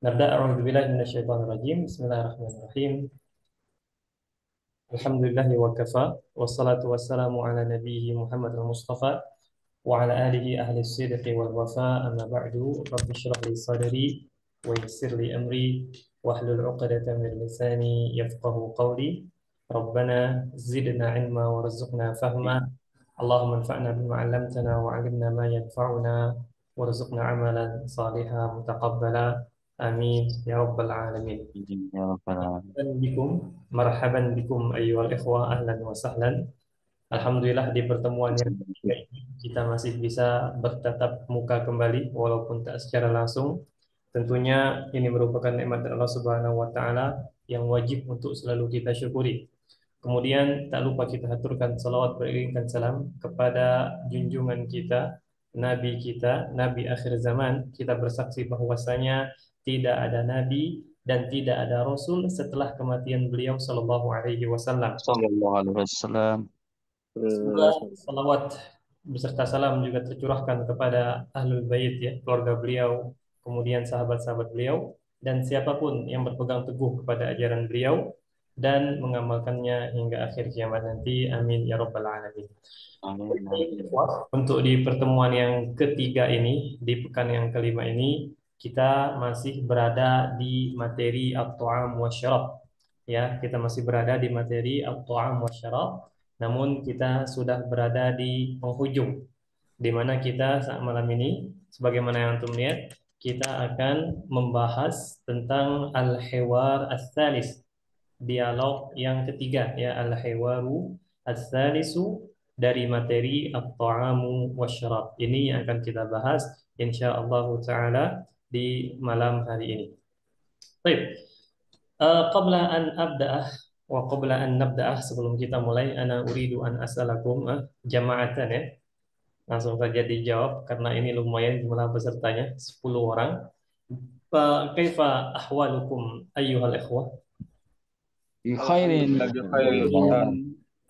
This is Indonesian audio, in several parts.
نبدأ. أعوذ بالله من الشيطان الرجيم. بسم الله الرحمن الرحيم. الحمد لله وكفى، والصلاة والسلام على نبيه محمد المصطفى وعلى آله أهل الصدق والوفاء. أما بعد، رب اشرح لي صدري ويسر لي أمري واحلل عقدة من لساني يفقه قولي. ربنا زدنا علما وارزقنا فهما. اللهم انفعنا بما علمتنا وعلمنا ما ينفعنا وارزقنا عملا صالحا متقبلا. آمين يا رب العالمين. Ya Rabbal Alamin. Bikum, marhaban bikum ayyuhal ikhwah, ahlan wa sahlan. Alhamdulillah di pertemuan yang ketiga ini kita masih bisa bertatap muka kembali walaupun tak secara langsung. Tentunya ini merupakan nikmat dari Allah Subhanahu wa taala yang wajib untuk selalu kita syukuri. Kemudian tak lupa kita haturkan salawat beriringkan salam kepada junjungan kita, Nabi kita, Nabi akhir zaman. Kita bersaksi bahwasanya tidak ada Nabi dan tidak ada Rasul setelah kematian beliau Sallallahu Alaihi Wasallam. Sallallahu alaihi wasallam. Semoga salawat beserta salam juga tercurahkan kepada Ahlul Bait, ya, keluarga beliau, kemudian sahabat-sahabat beliau, dan siapapun yang berpegang teguh kepada ajaran beliau dan mengamalkannya hingga akhir kiamat nanti. Amin ya rabbal alamin. Amin, amin. Untuk di pertemuan yang ketiga ini, di pekan yang kelima ini, kita masih berada di materi at-ta'am wa syarab. Ya, kita masih berada di materi at-ta'am wa syarab. Namun kita sudah berada di penghujung, di mana kita saat malam ini, sebagaimana yang antum lihat, kita akan membahas tentang al-hiwar as-salis, dialog yang ketiga, ya, al-hiwaru as-salisu dari materi at-ta'amu wasyarab. Ini yang akan kita bahas insyaallah taala di malam hari ini. Baik. Qabla an abda'ah wa qabla an nabda'ah, sebelum kita mulai, ana uridu an as'alakum jama'atan, ya. Langsung saja dijawab karena ini lumayan jumlah pesertanya, 10 orang. Kaifa ahwalukum ayyuhal ikhwah? Bi khairin. Alhamdulillah bi khair Alhamdulillah.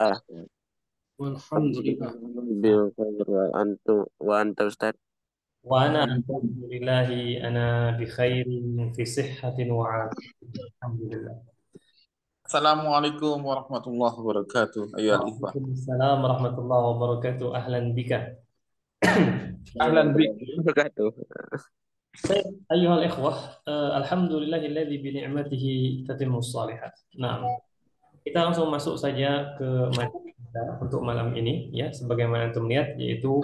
Ustaz. Ah, Walhamdulillah. bil khair wa anta Ustaz. Wa ana Antum. alhamdulillahi ana bi khairin fi sihhatin wa afiyatin. Alhamdulillah. Assalamualaikum warahmatullahi wabarakatuh. Ayyuhal ikhwah. Waalaikumsalam warahmatullahi wabarakatuh. Ahlan bika. Ahlan bik. Wabarakatuh. Baik, ayyuhal ikhwah, alhamdulillahilladzi bi ni'matihi tatimmus shalihat. Nah, kita langsung masuk saja ke materi kita untuk malam ini, ya, sebagaimana antum lihat, yaitu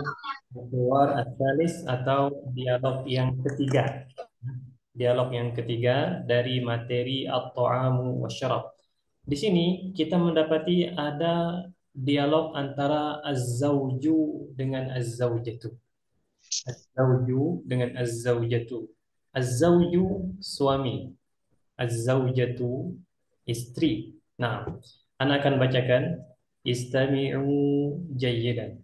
keluar asalis atau dialog yang ketiga. Dialog yang ketiga dari materi at-ta'amu wasyarab. Di sini kita mendapati ada dialog antara az-zawju dengan az-zawjatu. Az-zawju dengan az-zawjatu. Az-zawju suami, az-zawjatu istri. Nah, Ana akan bacakan. Istami'u jayyidan.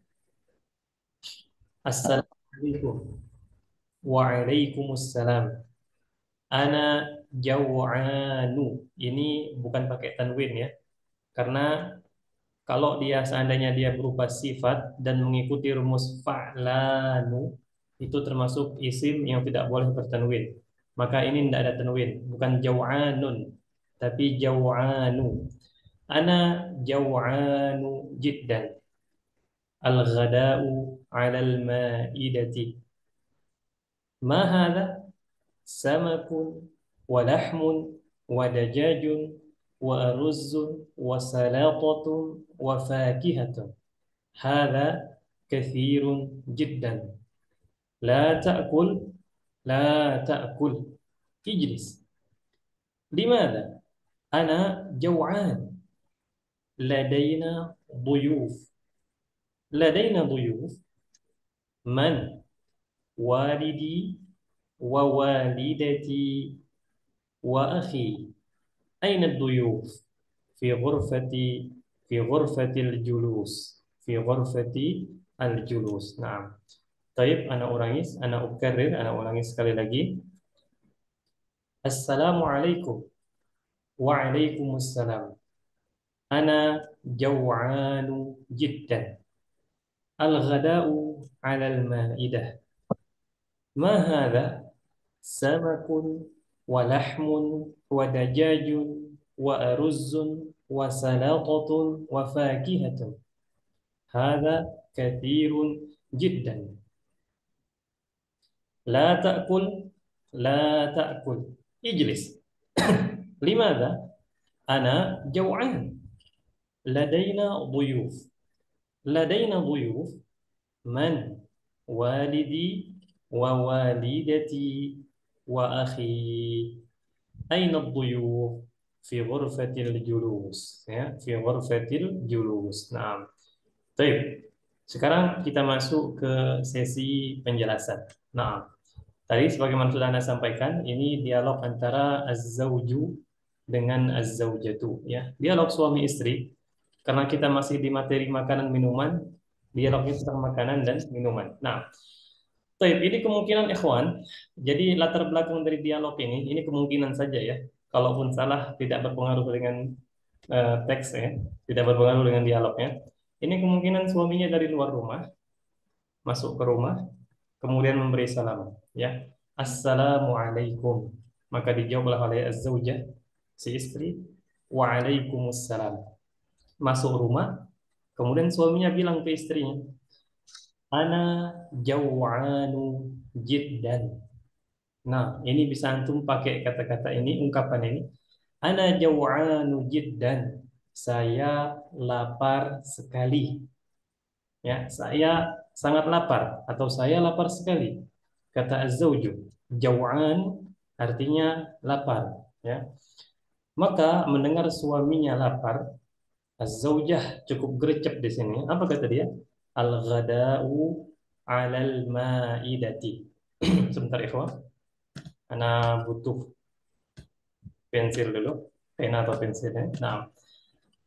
Assalamualaikum. Waalaikumsalam. Ana jaw'anu. Ini bukan pakai tanwin, ya. Karena kalau dia seandainya dia berupa sifat dan mengikuti rumus fa'lanu, itu termasuk isim yang tidak boleh bertanwin. Maka ini tidak ada tanwin, bukan jaw'anun, tapi jaw'anu. Ana jaw'anu jiddan. Al-ghada'u 'alal ma'idati. Ma hadha? Samakun wa lahmun wa dajajun wa ruzzun wa salatatun wa fakihatun. Hadha kathirun jiddan. La ta'kul, la ta'kul. Ijlis. Limadha? Ana jaw'an. Ladaina ضيوف. لدينا ضيوف. من؟ والدي ووالدتي وأخي. أين الضيوف؟ في غرفة في غرفة الجلوس. في غرفة الجلوس. نعم. طيب أنا أكرر، أنا ulangi sekali lagi. Assalamualaikum. Waalaikumsalam. Ana jaw'anu jiddan. Al-ghada'u 'ala al-ma'idah. Ma hadha? Samakun ولحم ودجاج وأرز وسلطة وفاكهة. هذا كثير جدا. لا تأكل لا تأكل اجلس. لماذا؟ أنا جوعان. لدينا ضيوف. لدينا ضيوف. من؟ والدي ووالدتي وأخي. أين الضيوف؟ في غرفة الجلوس. Ya, في غرفة الجلوس. Nah, baik. Sekarang kita masuk ke sesi penjelasan. Nah, tadi sebagaimana sudah Anda sampaikan, ini dialog antara az-zawju dengan az-zawjatu, ya. Dialog suami istri. Karena kita masih di materi makanan minuman, dialognya tentang makanan dan minuman. Nah, baik, ini kemungkinan ikhwan. Jadi latar belakang dari dialog ini kemungkinan saja ya. Kalaupun salah tidak berpengaruh dengan teksnya, tidak berpengaruh dengan dialognya. Ini kemungkinan suaminya dari luar rumah, masuk ke rumah, kemudian memberi salam, ya. Assalamualaikum. Maka dijawablah oleh az-zaujah, si istri, waalaikumsalam. Masuk rumah, kemudian suaminya bilang ke istrinya, ana jaw'anu jiddan. Nah, ini bisa antum pakai kata-kata ini, ungkapan ini. Ana jaw'anu jiddan. Saya lapar sekali. Ya, saya sangat lapar atau saya lapar sekali. Kata az-zawju, jaw'an artinya lapar, ya. Maka mendengar suaminya lapar, az-zawjah cukup gercep di sini. Apa kata dia? Al-ghada'u 'alal ma'idati. Sebentar ikhwan. Ana butuh pensil dulu, pena atau pensilnya. Nah,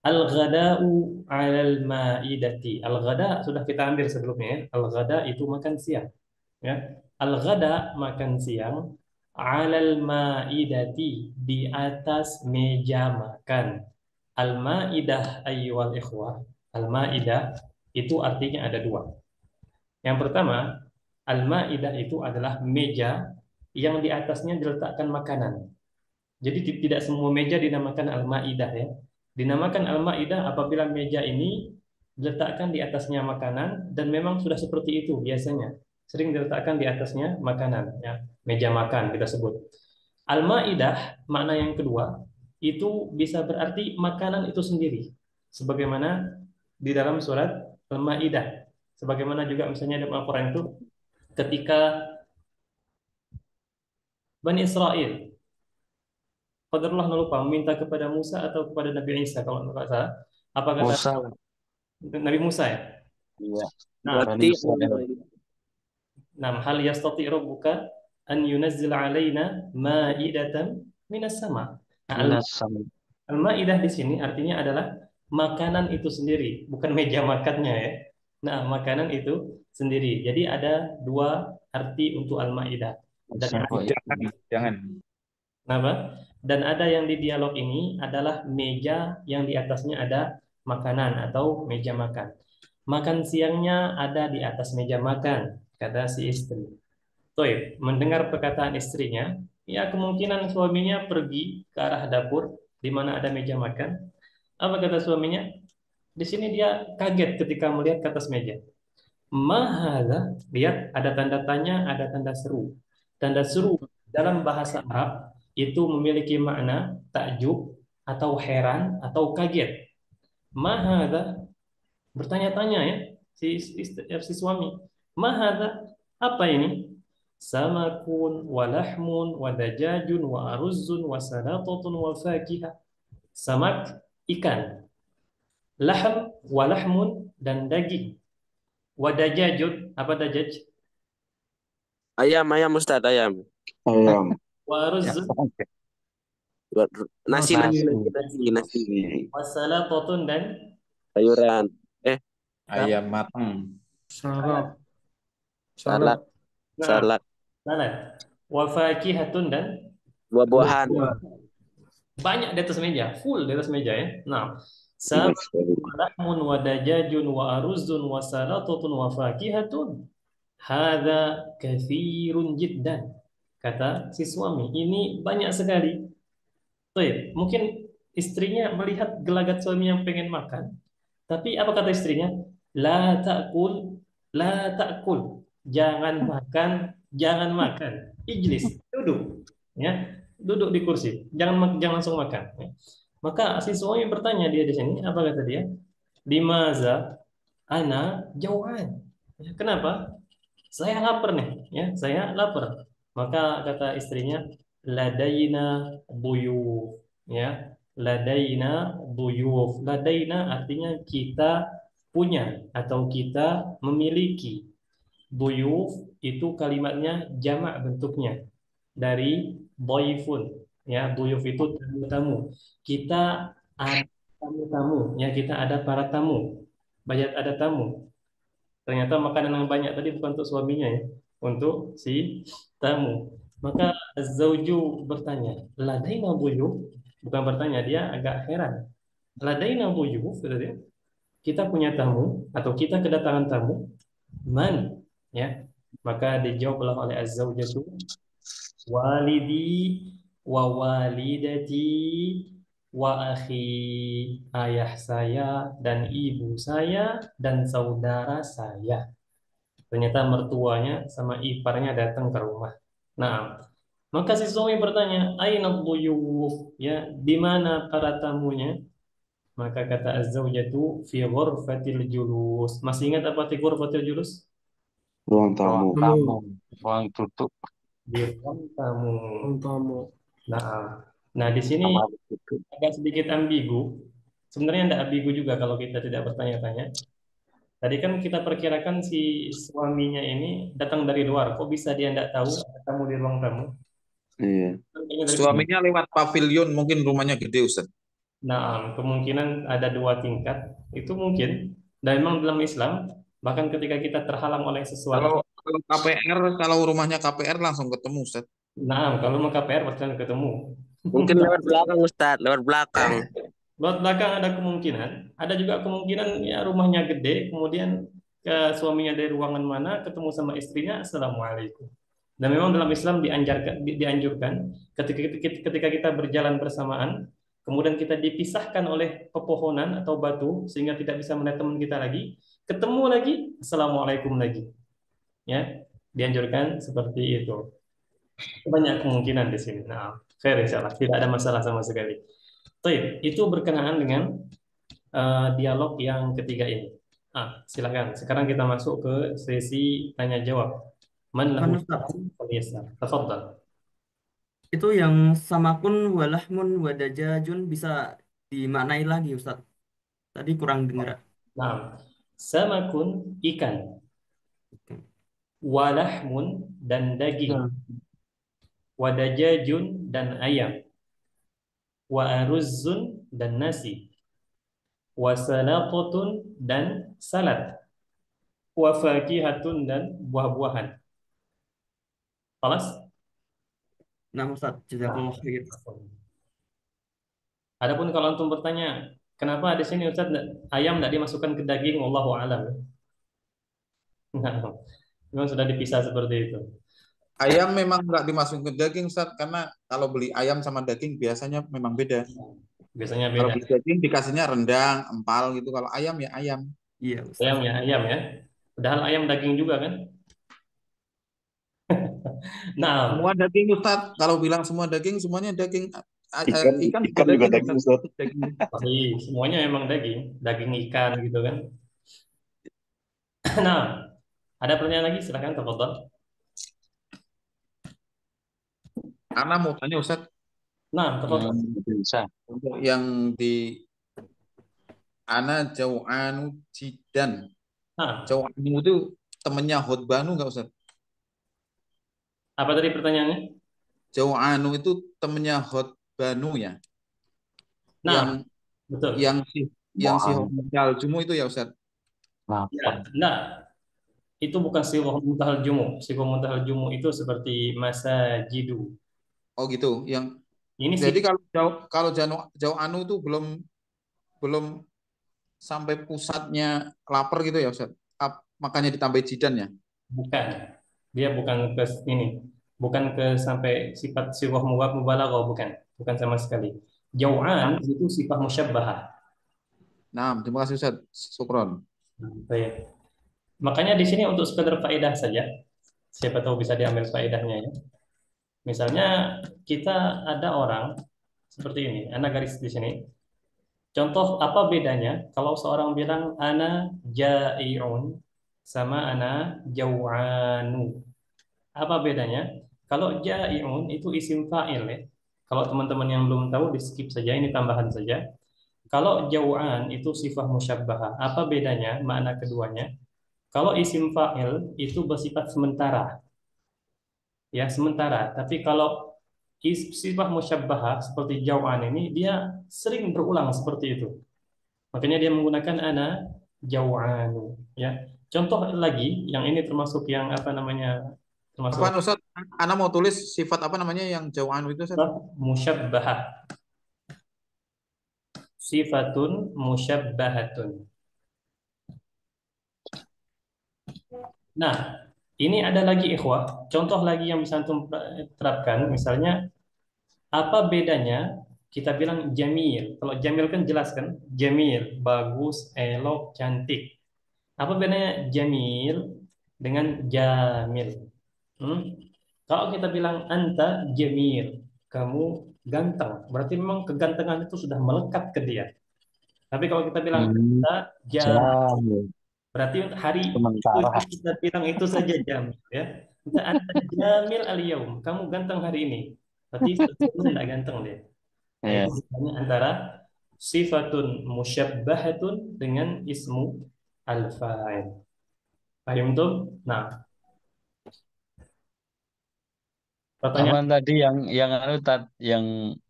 al-ghada'u 'alal ma'idati. Al-ghada sudah kita ambil sebelumnya ya. Al-ghada itu makan siang, ya. Al-ghada makan siang, 'alal ma'idati di atas meja makan. Al-ma'idah ayyuhal ikhwah. Al-ma'idah itu artinya ada dua. Yang pertama, al-ma'idah itu adalah meja yang di atasnya diletakkan makanan. Jadi tidak semua meja dinamakan al-ma'idah ya. Dinamakan al-ma'idah apabila meja ini diletakkan di atasnya makanan dan memang sudah seperti itu biasanya. Sering diletakkan di atasnya makanan ya. Meja makan kita sebut. Al-ma'idah makna yang kedua itu bisa berarti makanan itu sendiri. Sebagaimana di dalam surat Al-Ma'idah. Sebagaimana juga misalnya dalam Al-Quran itu ketika Bani Israel, qadarullah lupa meminta kepada Musa atau kepada Nabi Isa kalau nggak salah. Apa kata Musa. Nabi Musa ya? Iya. Nah, Bani Israel. hal yastati rabbuka an yunazzil alaina ma'idatan minas sama. Nah, Minas sama. Al-Ma'idah di sini artinya adalah makanan itu sendiri, bukan meja makannya ya. Nah, makanan itu sendiri. Jadi ada dua arti untuk Al-Ma'idah. Dan Jangan. Kenapa? Dan ada yang di dialog ini adalah meja yang di atasnya ada makanan atau meja makan. Makan siangnya ada di atas meja makan, kata si istri. Toib, mendengar perkataan istrinya, ya kemungkinan suaminya pergi ke arah dapur di mana ada meja makan. Apa kata suaminya? Di sini dia kaget ketika melihat ke atas meja. Mahadha, lihat ada tanda tanya, ada tanda seru. Tanda seru dalam bahasa Arab itu memiliki makna takjub atau heran atau kaget. Mahadha, bertanya-tanya ya si suami. Mahadha, apa ini? Samakun wa lahmun wa dajajun wa aruzzun wa salatatun wa fakihah. Samak, ikan. Lahm wa lahmun, dan daging. Wa dajajun, apa dajaj? Ayam, Ustaz, ayam. Ayam. Wa aruzzun, Nasi. wa salatatun, dan Sayuran. Ayam matang. salad. Salad. Nah, Salad. salad. Wa fakihatun, dan Buah-buahan. banyak di atas meja, full di atas meja ya. Nah, lahmun wa dajajun wa aruzzun wa salatatun wa fakihatun. Hadza katsirun jiddan. Kata si suami, ini banyak sekali. Baik, mungkin istrinya melihat gelagat suami yang pengen makan, tapi apa kata istrinya? La ta'kul, la ta'kul. Jangan makan, jangan makan. Ijlis, duduk. Ya, duduk di kursi. Jangan langsung makan. Ya. Maka si suami bertanya dia di sini, apa kata dia? Limaza ana jauhan. Ya, kenapa? Saya lapar nih, ya, saya lapar. Maka kata istrinya, ladaina buyuf, ya, ladaina buyuf. Ladaina artinya kita punya atau kita memiliki. Buyuf itu kalimatnya jamak bentuknya dari boyfun, ya, buyuf itu tamu-tamu. Kita ada tamu-tamu, ya, kita ada para tamu. Banyak ada tamu. Ternyata makanan yang banyak tadi bukan untuk suaminya ya, untuk si tamu. Maka Zauju bertanya, ladaina buyuf? Bukan bertanya, dia agak heran. Ladaina buyuf, kata dia. Kita punya tamu atau kita kedatangan tamu, man? Ya. Maka dijawablah oleh Az-Zaujatu, walidi wa walidati wa akhi, ayah saya dan ibu saya dan saudara saya. Ternyata mertuanya sama iparnya datang ke rumah. Nah, maka si suami bertanya, Aina buyuf? Ya, di mana para tamunya? Maka kata Az-Zawjatu fi ghurfatil julus. Masih ingat apa arti ghurfatil julus? Ruang Ruang tamu. tamu. Ruang duduk. Di ruang tamu. Ruang tamu. Nah, nah di sini Kamar duduk. agak sedikit ambigu. Sebenarnya tidak ambigu juga kalau kita tidak bertanya-tanya. Tadi kan kita perkirakan si suaminya ini datang dari luar. Kok bisa dia tidak tahu ada tamu di ruang tamu? Iya. Kan kayaknya dari Suaminya lewat pavilion, mungkin rumahnya gede, Ustaz. Nah, kemungkinan ada dua tingkat. Itu mungkin. Dan memang dalam Islam, bahkan ketika kita terhalang oleh Kalau sesuatu, kalau KPR, kalau rumahnya KPR langsung ketemu, Ustaz. nah, kalau mau KPR pasti akan ketemu. Mungkin lewat belakang Ustadz, lewat belakang. Buat belakang ada kemungkinan. Ada juga kemungkinan ya rumahnya gede, kemudian ke suaminya dari ruangan mana, ketemu sama istrinya, Assalamualaikum. Dan memang dalam Islam dianjurkan ketika kita berjalan bersamaan, kemudian kita dipisahkan oleh pepohonan atau batu sehingga tidak bisa melihat teman kita lagi, ketemu lagi, Assalamualaikum lagi. Ya, dianjurkan seperti itu. Banyak kemungkinan di sini. Nah, fair insyaallah, tidak ada masalah sama sekali. Baik, itu berkenaan dengan dialog yang ketiga ini. Silakan. Sekarang kita masuk ke sesi tanya jawab. Man Kan lahu Ustaz, falyasal. Tafadhal. itu yang samakun walahmun wadajajun bisa dimaknai lagi Ustaz. Tadi kurang dengar. Nah, samakun ikan, walahmun dan daging, wadajajun dan ayam, wa aruzzun dan nasi, wa salaqatun dan salad, wa fakihatun dan buah-buahan. Kelas? Nah Ustaz, jazakallah khair. Adapun kalau antum bertanya, kenapa di sini Ustaz ayam tidak dimasukkan ke daging? Wallahu a'lam. Nah, memang sudah dipisah seperti itu. Ayam memang nggak dimasukin ke daging, Ustaz, karena kalau beli ayam sama daging biasanya memang beda. Biasanya Kalau beda. beli daging dikasihnya rendang, empal gitu. Kalau ayam ya ayam. Iya Ustaz. Ayam ya, ayam ya. Padahal ayam daging juga kan? Nah, Semua daging, Ustaz. Kalau bilang semua daging, semuanya daging. Ikan Ikan juga juga daging, Ustaz. Ustaz. Daging. pasti semuanya memang daging, daging ikan gitu kan. Nah, ada pertanyaan lagi? Silakan, tafadhol. Karena mau tanya, Ustaz, Nah, tafadhol. Bisa. untuk yang di Ana Jau'anu Jidan. Nah, Jau'anu itu temennya Hotbanu nggak, Ustaz? apa tadi pertanyaannya? Jau'anu itu temennya Hotbanu ya? Yang Nah, betul. yang si Hotel Jumu itu ya, Ustaz? Ya, enggak. Itu bukan sighah muntahal jumu. Sighah muntahal jumu itu seperti masajidu. Oh gitu. Yang Ini sih jadi kalau Jau'anu itu belum sampai pusatnya lapar gitu ya, Ustaz? Makanya ditambah jidan ya? bukan. Dia bukan ke ini. bukan ke sampai sifat sifat mubalaghah, bukan sama sekali. Jau'an itu sifat musyabbahah. Nah, terima kasih Ustaz. Syukron. Baik. Makanya di sini untuk sekedar faedah saja, siapa tahu bisa diambil faedahnya ya. Misalnya kita ada orang seperti ini, anak garis di sini. Contoh apa bedanya kalau seorang bilang ana jai'un sama ana jau'anu? Apa bedanya? Kalau jai'un itu isim fa'il ya. Kalau teman-teman yang belum tahu di skip saja, ini tambahan saja. Kalau jau'an itu sifat musyabbahah. Apa bedanya makna keduanya? Kalau isim fa'il itu bersifat sementara, ya sementara. Tapi kalau sifat musyabbahah seperti jau'an ini dia sering berulang seperti itu. Makanya dia menggunakan ana jau'anu, ya. Contoh lagi yang ini termasuk yang apa namanya? Termasuk Apaan Ustaz? Ana mau tulis sifat apa namanya yang jauhan itu Ustaz? musyabbahah. Sifatun musyabbahatun. Nah, ini ada lagi ikhwah, contoh lagi yang bisa antum terapkan, misalnya apa bedanya kita bilang jamil. Kalau jamil kan jelas kan, jamil, bagus, elok, cantik. Apa bedanya jamil dengan jamil? Hmm? Kalau kita bilang anta jamil, kamu ganteng, berarti memang kegantengan itu sudah melekat ke dia. Tapi kalau kita bilang Hmm, anta jamil, Jamil. berarti untuk hari itu Sementara. kita bilang itu saja jamil ya. Kita anta jamil al-yaum, kamu ganteng hari ini. Berarti sebelumnya tidak ganteng dia. Nah, itu Ya. bedanya antara sifatun musyabbahatun dengan ismu al-fa'il. Paham tuh? Nah, pertanyaan Apaan tadi yang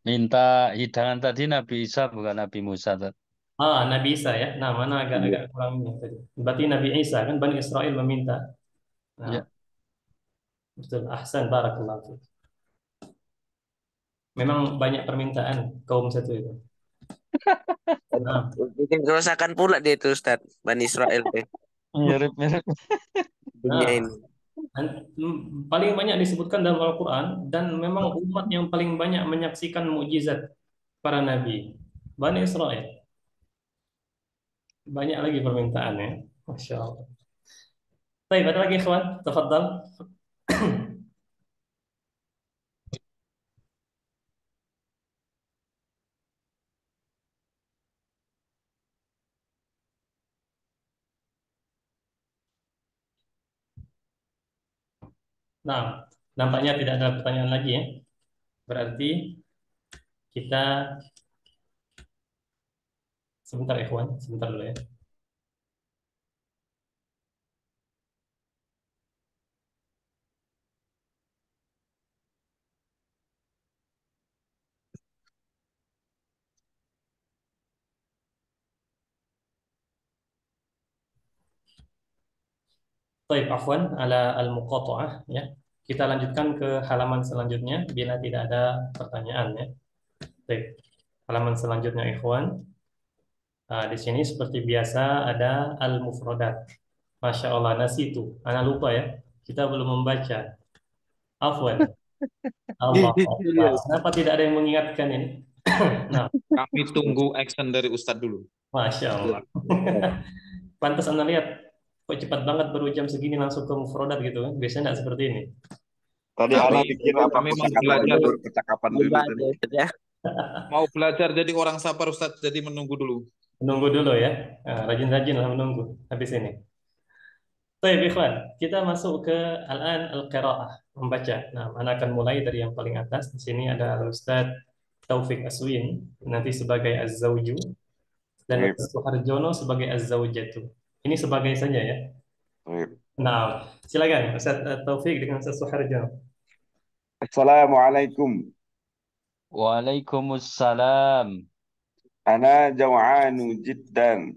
minta hidangan tadi Nabi Isa bukan Nabi Musa Tat. Nabi Isa ya. Nah, mana Iya. agak-agak kurang ini tadi. Berarti Nabi Isa kan Bani Israel meminta. Nah, Ya. betul. Ahsan barakallahu fiik. Memang banyak permintaan kaum satu itu. Nah, Bikin kerusakan pula dia itu Ustaz. Bani Israel tuh. Mirip-mirip. Dunia nah, ini. paling banyak disebutkan dalam Al-Quran dan memang umat yang paling banyak menyaksikan mukjizat para nabi. Bani Israel. Banyak lagi permintaannya. Masya Allah. Baik, ada lagi ikhwan? Tafadhal. Nah, nampaknya tidak ada pertanyaan lagi ya. Berarti kita sebentar ikhwan, sebentar dulu ya. Baik, afwan ala al-muqata'ah ya. Kita lanjutkan ke halaman selanjutnya bila tidak ada pertanyaan ya. Baik. Halaman selanjutnya ikhwan. Di sini seperti biasa ada al-mufradat. Masya Allah, nasi itu. Anak lupa ya. Kita belum membaca. Afwan. Allah Iya, Allah. Ustaz. Kenapa tidak ada yang mengingatkan ini? Nah, Kami tunggu action dari Ustadz dulu. Masya Allah. Pantas Anda lihat, kok cepat banget baru jam segini langsung ke mufradat gitu kan. Biasanya tidak seperti ini. Tadi Kami Ana dikira apa kami mau percakapan belajar dulu, percakapan dulu Hebat tadi. ya Ustaz ya. mau belajar jadi orang sabar Ustadz, jadi menunggu dulu. Menunggu dulu ya. Rajin-rajin lah menunggu habis ini. Baik, ikhwan. Kita masuk ke al-an al-qiraah, membaca. Nah, Ana akan mulai dari yang paling atas. Di sini ada Ustaz Taufik Aswin, nanti sebagai Az-Zawju, dan Baik, Ustaz Suharjono sebagai Az-Zawjatu. Ini sebagai saja ya. baik. Nah, silakan Ustaz Taufik dengan Ustaz Suharjono. Assalamualaikum. Waalaikumsalam. Ana jaw'anu jiddan.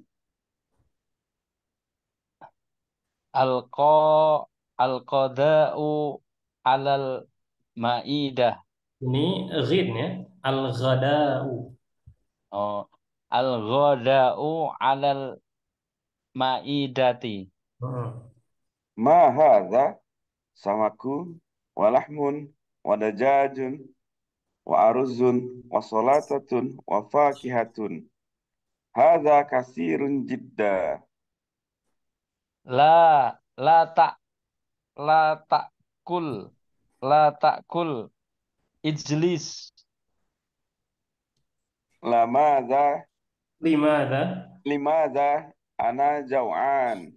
Alqa alqada'u alal ma'idah. Ini ghin ya. Al-ghada'u. Oh, al-ghada'u alal ma'idati. Hmm. Ma hadza? Samaku walahmun wadajajun wa aruzun wa salatatun wa fakihatun. Hadza kasirun jidda. La la tak la takul la takul ijlis. Limadha Limadha ana jau'an.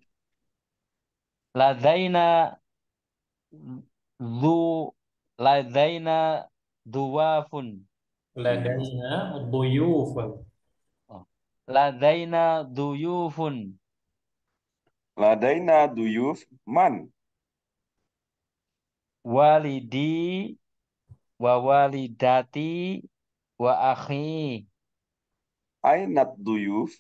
Ladaina du ladaina duwafun. ladaina duyufun. Oh. Ladaina duyufun. Ladaina duyuf man. Walidi wa walidati wa akhi Ainat duyuf.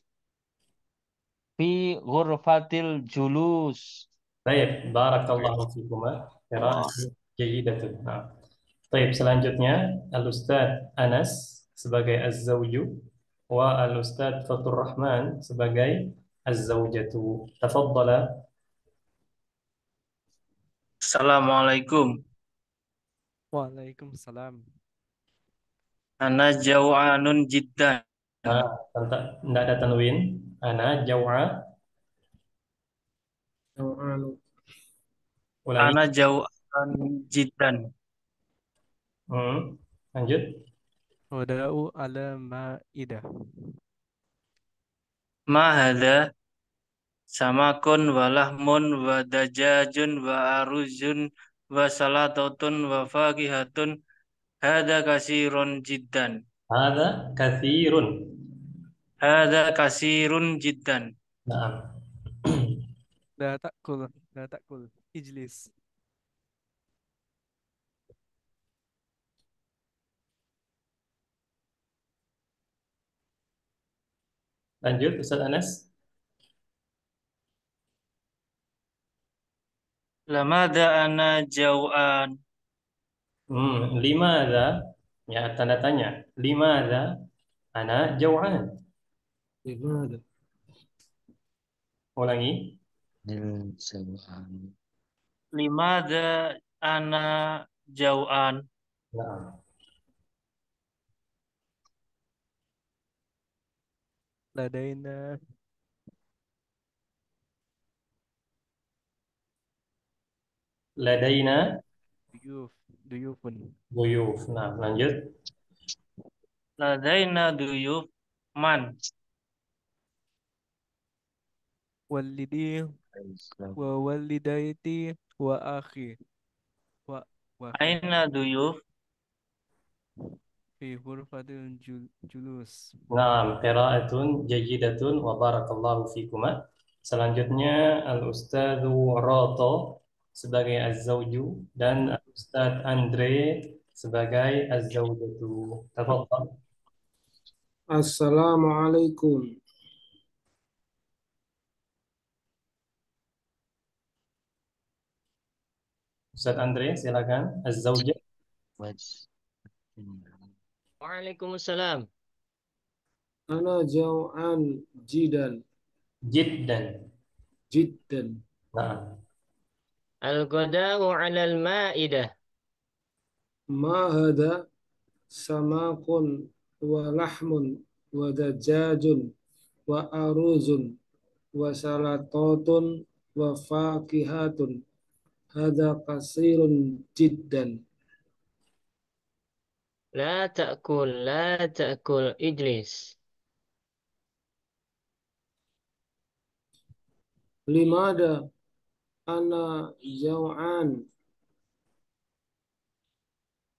fi ghurfatil julus. Baik, barakallahu fikuma. Qira'atun jayyidatun. Nah. Baik, selanjutnya Al-Ustaz Anas sebagai Az-Zawju wa Al-Ustaz Fatur Rahman sebagai Az-Zawjatu. Tafaddala. Assalamualaikum. Waalaikumsalam. Ana jau'anun jiddan. Nah, tidak ada tanwin. Ana jau'a. Ulangi. Ana jau'an jiddan. Lanjut. Wada'u ala ma'idah. Ma hadha samakun wa lahmun wa dajajun wa aruzun wa salatatun wa fakihatun. Hadha kasirun jiddan. Hadza katsirun. Hadha kasirun jiddan. Nah. La takul, ijlis. Lanjut Ustaz Anas. Lamada ana jau'an. Limadza, ya tanda tanya. Limadza ana jau'an. Limadha? Ulangi. Limada ana jau'an. Nah. Ladaina Ladaina duyufun. duyuf. Nah, lanjut. Ladaina duyuf man. Walidi wa walidaiti wa akhi. Wa Aina duyuf. fi ghurfatil julus. Nah, qira'atun jayyidatun wa barakallahu fikuma. Selanjutnya Al-Ustadzu Roto sebagai Az-Zawju dan Al-Ustadz Andre sebagai Az-Zawjatu. Tafadhal. Assalamualaikum. Ustadz Andre, silakan. Az-Zawjah. Waalaikumsalam. Ana jau'an jiddan. Jiddan. Nah. Al-ghada'u 'alal ma'idah. Ma hadha samakun wa lahmun wa dajajun wa aruzun wa salatatun wa fakihatun. Hadha kasirun jiddan. La ta'kul ijlis. Limada ana jau'an.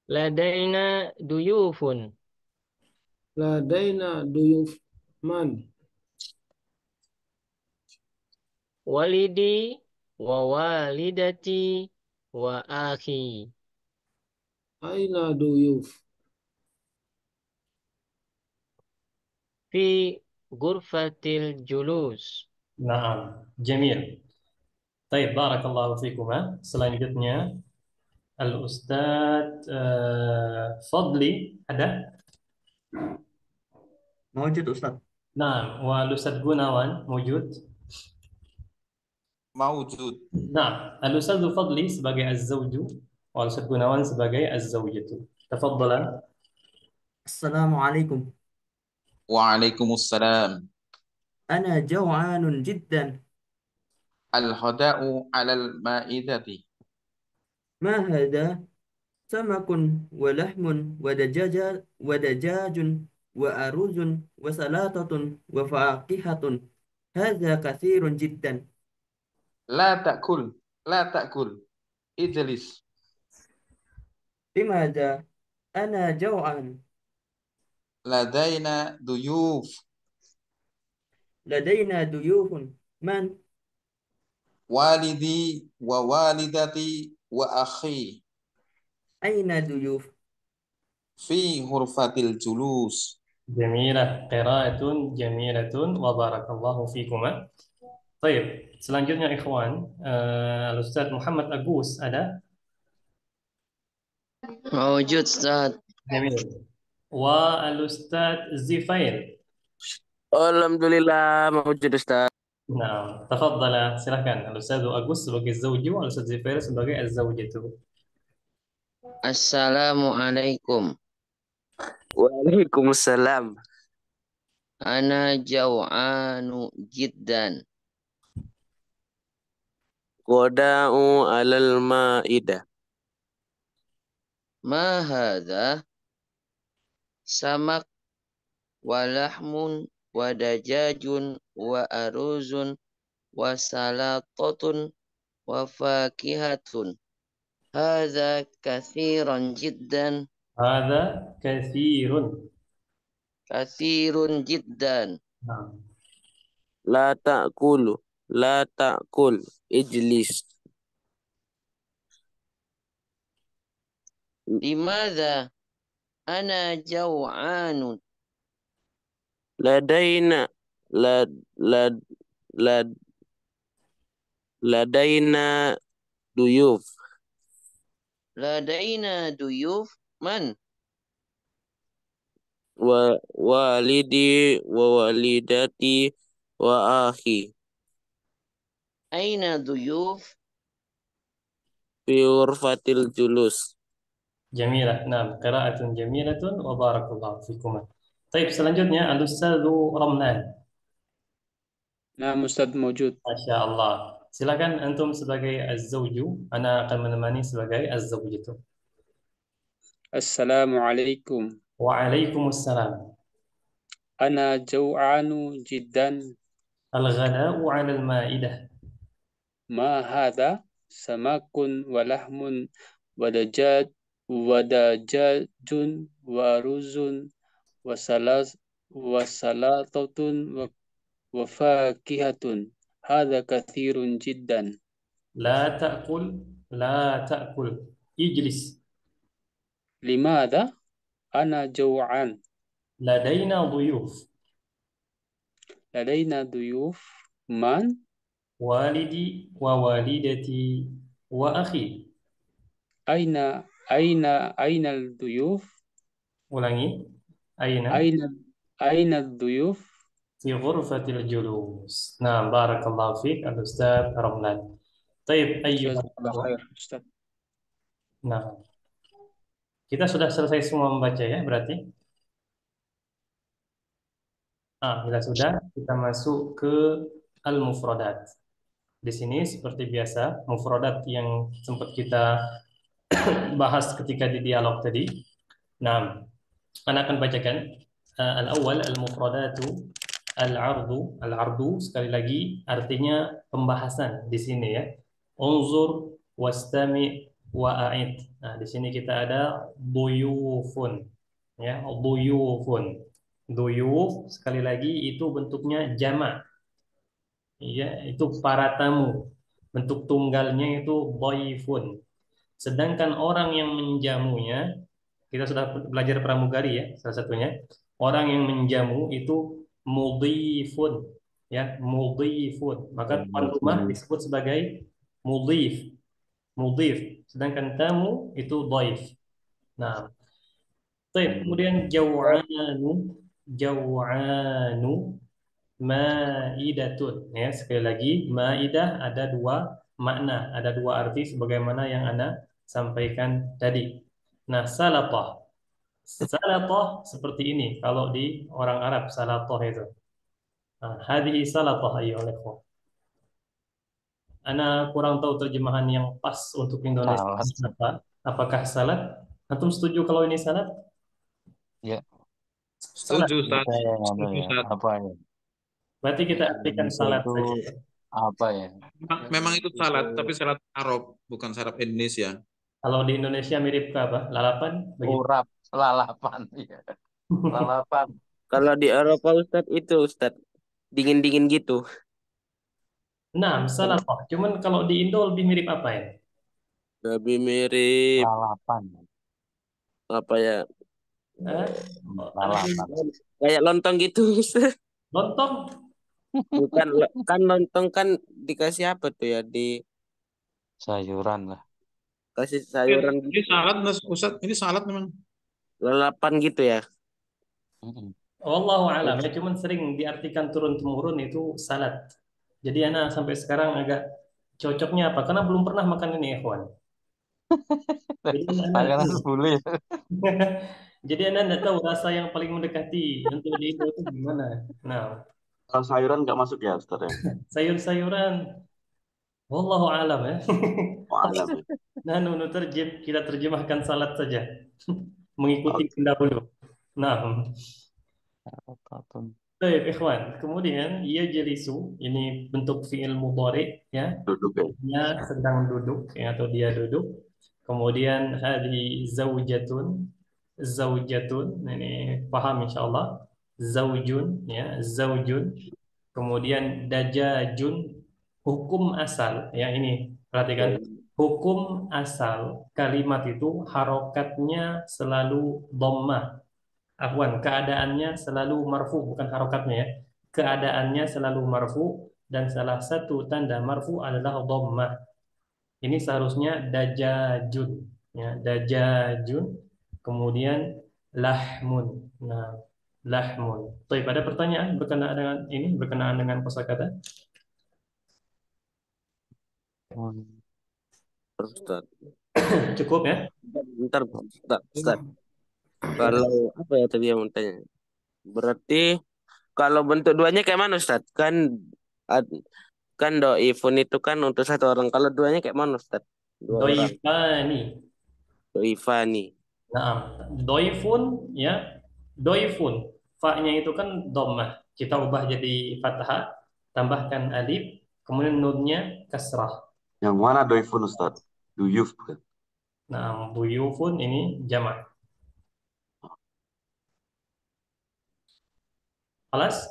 Ladaina duyufun. Ladaina duyuf man. Walidi wa walidati wa akhi. Aina duyuf. Fi ghurfatil julus. Naam, jamil. Baik, barakallahu fikuma. Selanjutnya Al-Ustadz Fadli ada? Mawujud Ustaz. Nah, wa Al-Ustadz Gunawan mewujud. Mawujud. Nah, Al-Ustadz Fadli sebagai Az-Zawju Ustaz Gunawan sebagai az-zawjatu. Tafadhalan. Assalamualaikum. Waalaikumsalam. Ana jaw'anun jiddan. Al-ghada'u 'alal ma'idati. Ma hadha? Samakun wa lahmun wa dajajun wa aruzun wa salatatun wa faqihatun. Hadha kathirun jiddan. La ta'kul, la ta'kul. Ijlis. Limadha? Ana jaw'an. Ladaina duyuf. Ladaina duyufun. Man? Walidi wa walidati wa akhi. Aina duyuf? Fi ghurfatil julus. Jamilah, qiraatun jamilatun wa barakallahu fikuma. Baik, selanjutnya ikhwan, Al-Ustaz Muhammad Agus ada? Mawjud Ustaz. Jamil. Wa Al-Ustaz Zifair. Alhamdulillah mawjud Ustaz. Nah, tafadhala, silahkan. Al-Ustaz Agus sebagai zawju, Al-Ustaz Zifair sebagai az-zawjatu. Assalamualaikum. Waalaikumsalam. Ana jaw'anu jiddan. Qada'u 'alal ma'idah. Ma hadha? Samak wa lahmun wa dajajun wa aruzun wa salatatun wa fakihatun. Hadha kathiran jiddan. Hadza katsirun. Kathirun jiddan. Nah, La ta'kulu. La ta'kul. Ijlis. Limadha? Ana jaw'anun. Ladaina lad lad lad ladaina duyuf. Ladaina duyuf. Man? Wa walidi wa walidati wa akhi. Aina duyuf? Fi ghurfatil julus. jamilah. Nah, qiraatun jamilatun wa barakallahu fikuma. Baik, selanjutnya Al-Ustaz Ramlan. Nah, Ustaz mawjud. Masya Allah. Silakan antum sebagai az-zawju, ana akan menemani sebagai az-zawjatu. Assalamualaikum. Waalaikumsalam. Ana jaw'anu jiddan. Al-ghada'u 'ala al-ma'idah. Ma hadha? Samakun wa lahmun wa dajajun wa ruzun wa salatatun wa fakihatun. Hadha kathirun jiddan. La ta'kul, la ta'kul. Ijlis. Limadha? Ana jaw'an. Ladaina dhuyuf. Ladaina duyuf. Man? Walidi wa walidati wa akhi. Aina al-duyuf? Ulangi. Aina Aina al-duyuf? fi ghurfatil julus. Nah, barakallahu fiik Al-Ustaz Ramlan. Taib ayyuhal Jazakallah ikhwah. khair, Ustaz. Nah, kita sudah selesai semua membaca ya berarti. Bila sudah, kita masuk ke al-mufradat. Di sini seperti biasa, mufradat yang sempat kita bahas ketika di dialog tadi. Nah, Ana akan bacakan. Al-awwal al-mufradatu al-ardu sekali lagi artinya pembahasan di sini ya. Unzur wastami wa a'id. Nah, di sini kita ada duyufun ya, duyufun. Duyuf sekali lagi itu bentuknya jamak. Ya, itu para tamu. Bentuk tunggalnya itu dhaifun. Sedangkan orang yang menjamunya, kita sudah belajar pramugari ya, salah satunya. Orang yang menjamu itu mudhifun, ya, mudhifun. Maka tuan rumah disebut sebagai mudhif, mudhif. Sedangkan tamu itu dhaif. Nah, kemudian jaw'anu ma'idatun. Ya, sekali lagi, ma'idah ada dua makna, ada dua arti sebagaimana yang Anda sampaikan tadi. Nah, salatah. Salatah seperti ini kalau di orang Arab salatah itu. Nah, hadhihi salatah ayyuhal ikhwah. Ana kurang tahu terjemahan yang pas untuk Indonesia Salat. apa. Apakah salat? Antum setuju kalau ini salat? Ya, Salat. Setuju, Ustaz. saya Setuju, ya, Ustaz. apa ya? Berarti kita artikan Indonesia salat itu saja ya. apa ya? Memang itu salat, tapi salat Arab, bukan salat Indonesia. Kalau di Indonesia mirip ke apa? Lalapan? Begitu. Urap, lalapan, ya. Lalapan. Kalau di Eropa Ustadz itu Ustadz dingin-dingin gitu. Nah, salat. Cuman kalau di Indo lebih mirip apa ya? Lebih mirip Lalapan. apa ya? Eh? Lalapan. Kayak lontong gitu. Ustadz. Lontong? Bukan kan lontong kan dikasih apa tuh ya? Sayuran lah. Dikasih sayuran Ini gitu. salat, Ustaz. Ini salat memang. Lalapan gitu ya. Wallahu alam ya, cuman sering diartikan turun-temurun itu salat. Jadi anak sampai sekarang agak cocoknya apa? Karena belum pernah makan ini, ikhwan. Jadi Makanan boleh. Jadi Anda tidak tahu rasa yang paling mendekati untuk di Indo itu gimana. Nah, Kalau sayuran nggak masuk ya, Ustaz ya? sayur-sayuran, wallahu alam ya. Alam ya. Nah, kita terjemahkan salat saja, mengikuti pendahulu. Nah, baik, ikhwan. Kemudian yajlisu, ini bentuk fiil mudhari ya. Duduk ya. Dia sedang duduk ya, atau dia duduk. Kemudian hadhi zaujatun, ini paham insyaallah. Zaujun ya, zaujun. Kemudian dajajun, hukum asal ya, ini perhatikan, hukum asal kalimat itu harokatnya selalu dhammah. Afwan, keadaannya selalu marfu, bukan harokatnya ya. Keadaannya selalu marfu dan salah satu tanda marfu adalah dhammah. Ini seharusnya dajajun ya, dajajun. Kemudian lahmun. Nah, lahmun. Baik, ada pertanyaan berkenaan dengan ini, berkenaan dengan kosakata? Ustaz. Cukup ya? Bentar, Ustaz. Kalau apa ya tadi yang mau tanya? Berarti kalau bentuk duanya kayak mana Ustaz? Kan doifun itu kan untuk satu orang. Kalau duanya kayak mana Ustaz? Dua orang. Doifani. Doifani. Nah, doifun ya, doifun. Fa-nya itu kan dhammah. Kita ubah jadi fathah, tambahkan alif, kemudian nunnya kasrah. Yang mana doifun Ustaz? Duyuf bukan? Nah, duyufun ini jamak. Alas?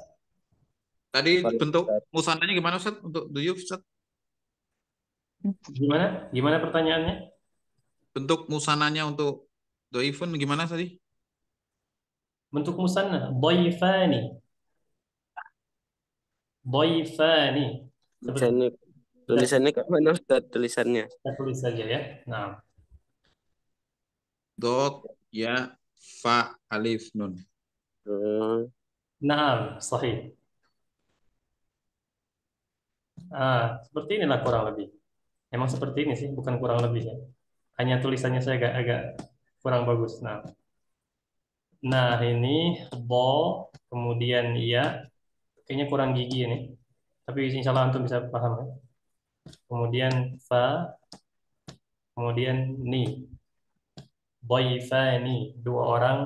Tadi bentuk musananya gimana Ustaz? Untuk duyuf Ustaz? Gimana? Gimana pertanyaannya? Bentuk musananya untuk doifun gimana tadi? Bentuk musanna, dhaifani. Dhaifani. Tulisannya kayak mana Ustaz tulisannya? Kita tulis saja ya. Nah, Dot, ya, fa, alif, nun. Naam, sahih. Seperti inilah kurang lebih. Emang seperti ini sih, bukan kurang lebih ya. Hanya tulisannya saya agak kurang bagus. Nah ini bo, kemudian ya, kayaknya kurang gigi ini. Tapi insya Allah antum bisa paham ya. Kemudian fa, kemudian ni. Dhaifani, dua orang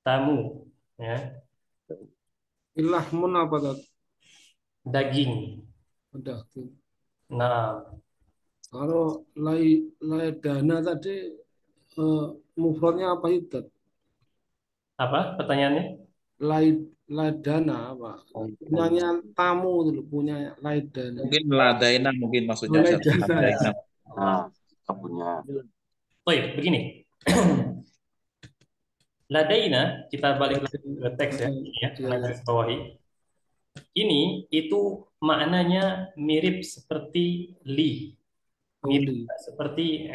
tamu ya. Ilahmun apa tadi? Daging. Daging. Nah, Kalau laidana tadi mufradnya apa itu? apa pertanyaannya? Laidana apa? Punyanya tamu dulu, punya laidana. Mungkin ladaina mungkin maksudnya. Laidana. Punya. Baik, begini. Ladaina, kita balik lagi ke teks ya, karena garis bawahi. Ini itu maknanya mirip seperti li, mirip seperti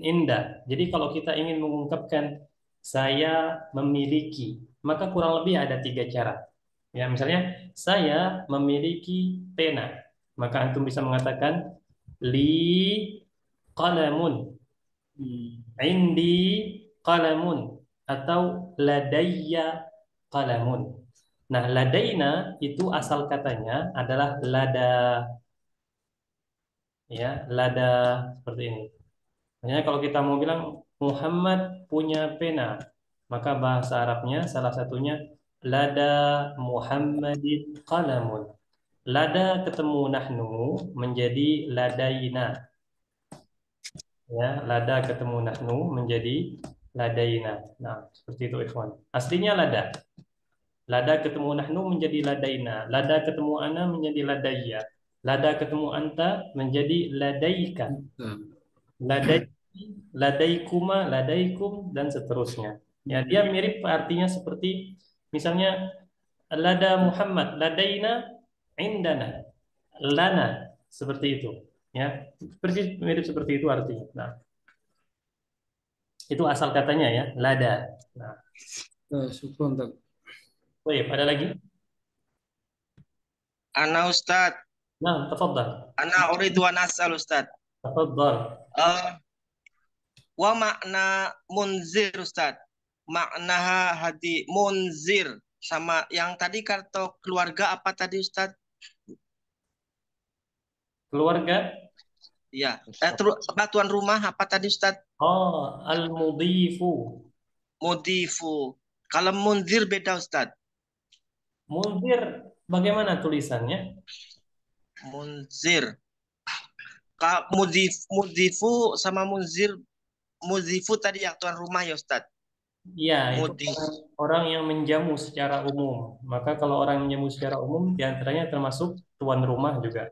inda. Jadi kalau kita ingin mengungkapkan saya memiliki, maka kurang lebih ada 3 cara. Ya, misalnya saya memiliki pena, maka antum bisa mengatakan li qalamun. Indi qalamun atau ladayya qalamun. Nah, ladaina itu asal katanya adalah lada, ya, lada seperti ini. Makanya kalau kita mau bilang Muhammad punya pena, maka bahasa Arabnya salah satunya lada Muhammadin qalamun. Lada ketemu nahnu menjadi ladaina. Ya, lada ketemu nahnu menjadi ladaina. Nah, seperti itu ikhwan. Aslinya lada. Lada ketemu nahnu menjadi ladaina. Lada ketemu ana menjadi ladayya. Lada ketemu anta menjadi ladaika. Ladai, ladaikuma, ladaikum, dan seterusnya. Ya, dia mirip artinya seperti misalnya lada Muhammad, ladaina, indana, lana, seperti itu. Ya, persis mirip seperti itu artinya. Nah, itu asal katanya ya, lada. Nah, Syukron, Ustaz. baik, ada lagi? Ana Ustaz, Nah, tafadhal. ana uridu an as'al Ustaz. Tafadhal. Wa makna munzir Ustaz. Makna hadi munzir sama yang tadi kartu keluarga apa tadi Ustaz? Keluarga? Iya. Tuan rumah apa tadi Ustaz? Oh, al-mudhifu. Mudifu. Kalau munzir beda Ustaz. Munzir bagaimana tulisannya? Munzir. Mudifu sama munzir. Mudifu tadi yang tuan rumah ya Ustaz. Iya, itu orang yang menjamu secara umum. Maka kalau orang yang menjamu secara umum, diantaranya termasuk tuan rumah juga.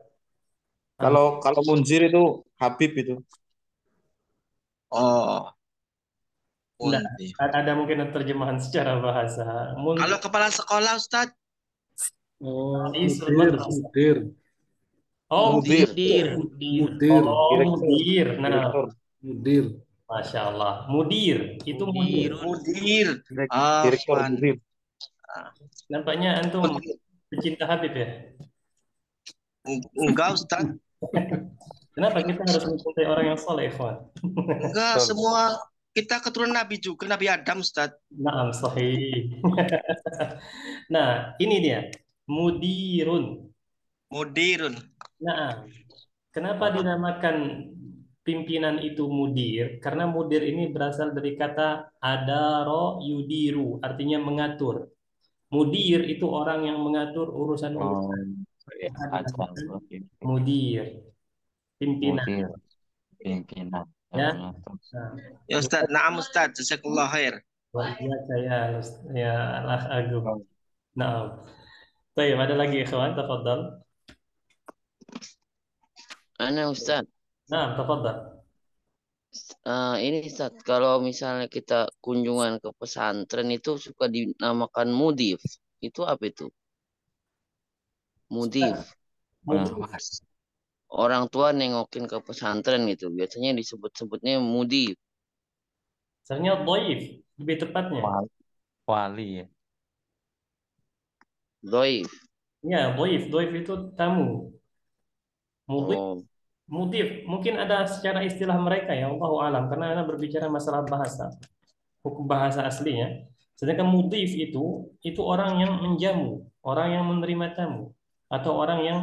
Kalau munzir itu Habib itu. Oh. Nah, ada mungkin terjemahan secara bahasa. Kalau kepala sekolah Ustaz? Oh, mudir. Oh, mudir. Mudir. Nah, mudir. Masya Allah. Mudir. Itu mudir. Mudir. Direktur mudir. Nampaknya antum pecinta Habib ya? Enggak, Ustaz. Kenapa kita harus mencintai orang yang soleh, ikhwan? Enggak, semua kita keturunan Nabi juga, Nabi Adam, Ustaz. Naam, sahih. Nah, ini dia. Mudirun. Mudirun. Nah, kenapa dinamakan pimpinan itu mudir? Karena mudir ini berasal dari kata adaro yudiru, artinya mengatur. Mudir itu orang yang mengatur urusan-urusan. Mudir, pimpinan. Pimpinan. Ya. Ya Ustaz, na'am Ustaz, jazakallah khair. Iya saya ya Allah agung. Nah, baik, ada lagi ikhwan, tafadhal. Ana Ustaz. Nah, tafadhal. Ini Ustaz, kalau misalnya kita kunjungan ke pesantren itu suka dinamakan mudif. Itu apa itu? Mudif. Orang tua nengokin ke pesantren gitu. Biasanya disebut-sebutnya mudif. Sebenarnya dhaif, lebih tepatnya. Wali ya. Dhaif. Ya, dhaif itu tamu. Mudif mungkin ada secara istilah mereka ya, Allahu alam, karena Anda berbicara masalah bahasa, hukum bahasa aslinya. Sedangkan mudif itu orang yang menjamu, orang yang menerima tamu, atau orang yang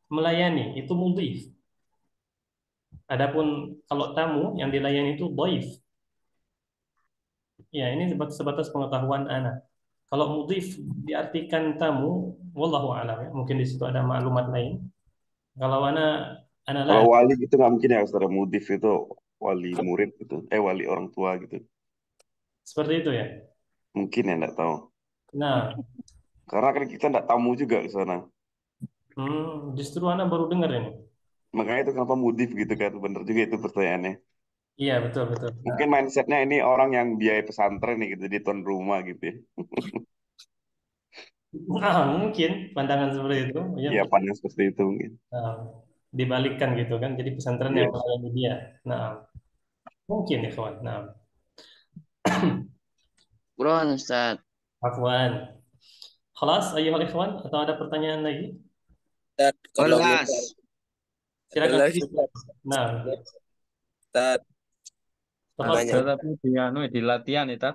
melayani, itu mudif. Adapun kalau tamu yang dilayani itu dhaif. Ya, ini sebatas pengetahuan Ana. Kalau mudif diartikan tamu, wallahu alam ya. Mungkin di situ ada maklumat lain. Kalau kalau wali gitu nggak mungkin ya Ustaz. Mudif itu wali murid gitu. Wali orang tua gitu. Seperti itu ya? Mungkin ya, nggak tahu. Nah. Karena kan kita nggak tamu juga ke sana. Justru Ana baru dengar ini. Makanya itu kenapa mudif gitu kan. Bener juga itu pertanyaannya. Iya, betul. Mungkin mindsetnya ini orang yang biaya pesantren nih gitu. Di tuan rumah gitu ya. Mungkin pandangan seperti itu. Iya, pandangan seperti itu mungkin. Dibalikkan gitu kan. Jadi pesantren yang melayani dia. Nah, mungkin ya kawan. Nah. Buruan Ustaz. Afwan. Khalas ayuhal ikhwan, atau ada pertanyaan lagi? Kelas. Silakan. Nah. Ustaz. Tafadhal. Banyak. Ada tapi di anu di latihan itu.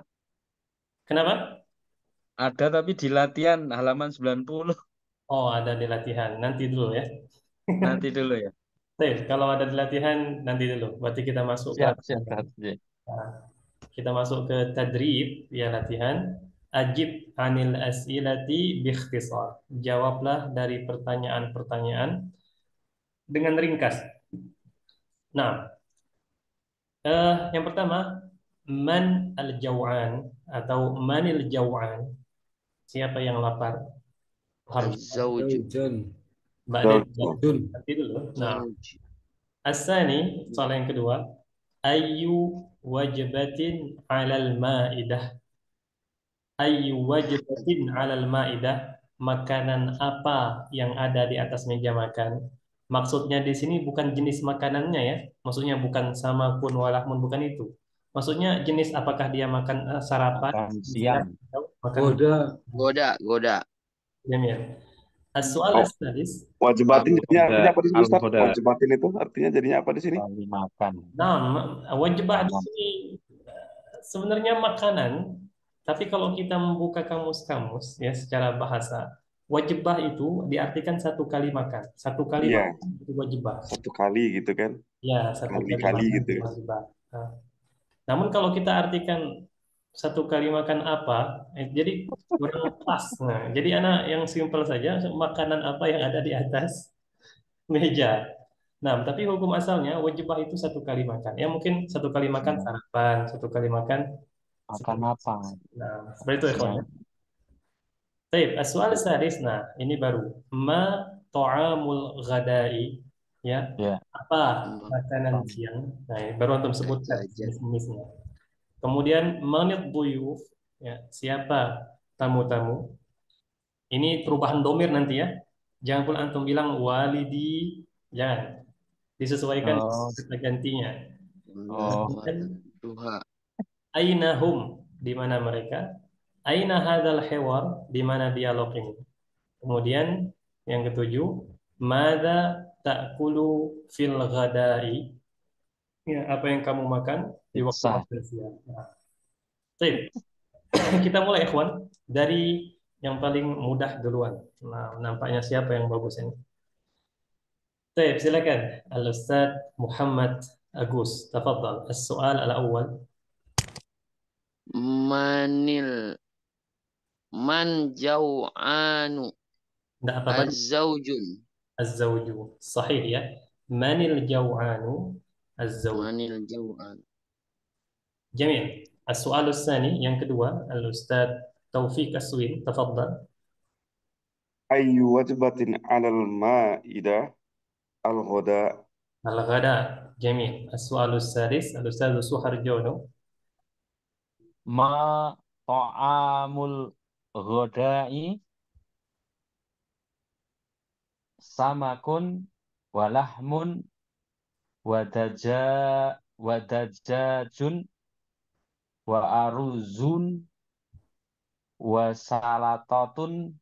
Kenapa? Ada tapi di latihan halaman 90. Oh, ada di latihan. Nanti dulu ya. Nanti dulu ya. Baik, kalau ada di latihan nanti dulu. Berarti kita masuk ke Siap, siap, Ustaz. Ya. Nah, kita masuk ke tadrib ya latihan. Ajib anil as'ilati biikhtisar. Jawablah dari pertanyaan-pertanyaan dengan ringkas. Nah, yang pertama, man al-jaw'an atau manil jaw'an? Siapa yang lapar? Harus Az-zawju. Zaujan. Ba'da Zaujun. nanti dulu. Nah, Zawj. as-sani, soal yang kedua, ayu wajibatin 'alal ma'idah. Ayu wajibatin 'alal ma'idah. Makanan apa yang ada di atas meja makan? Maksudnya di sini bukan jenis makanannya ya. Maksudnya bukan sama kun walahmun, bukan itu. Maksudnya jenis apakah dia makan sarapan, Makan siang, siang. atau makan Goda. Goda. jamil. As-soal Oh, as-sadis. wajibatin jadinya artinya apa di sini, Ustaz? Al-Ghoda. Wajibatin itu artinya jadinya apa di sini? Kali makan. Nah, wajibah di Makanan. sini sebenarnya makanan, tapi kalau kita membuka kamus-kamus ya secara bahasa, wajibah itu diartikan satu kali makan. Satu kali Iya, makan itu wajibah. satu kali gitu kan? Ya, satu kali Kali-kali makan gitu. itu wajibah. Nah, namun kalau kita artikan satu kali makan apa, jadi kurang pas. Nah, jadi anak yang simpel saja, makanan apa yang ada di atas meja. Nah, tapi hukum asalnya wajibah itu satu kali makan. Ya mungkin satu kali makan sarapan, satu kali makan. Makan apa? Nah, seperti itu ya kawan. Siang. Baik, as-soal sadis. Nah, ini baru. Ma ta'amul ghadai. Ya, Ya. apa makanan siang? Nah, ini baru antum sebutkan jenis-jenisnya. Kemudian manid duyuf. Ya, siapa tamu-tamu? Ini perubahan domir nanti ya. Jangan pula antum bilang walidi. Jangan. Disesuaikan Oh. kata gantinya. Oh. Kemudian Duha. aina hum, di mana mereka? Aina hadzal hiwar, di mana dialog ini? Kemudian yang ketujuh, madza ta'kulu fil ghadai? Ya, apa yang kamu makan di waktu Pizza. makan siang? Nah, baik. Kita mulai ikhwan dari yang paling mudah duluan. Nah, nampaknya siapa yang bagus ini? Baik, silakan Al-Ustaz Muhammad Agus. Tafadhal. As-soal al-awwal. Man jau'anu. Tidak apa-apa. Az-zawjun. Az-zawju. Sahih ya. Manil jaw'anu? Az-zawju. Manil jau'an. Jamil. As-soal al-thani, yang kedua, Al-Ustaz Taufiq Aswin. Tafadhal. Ayu wajibatin 'alal ma'idah al-ghoda. Al-ghada. Jamil. As-soal al-sadis, Al-Ustaz Suharjono. Ma ta'amul ghodai samakun walahmun wadajajun wa aruzun wa salatatun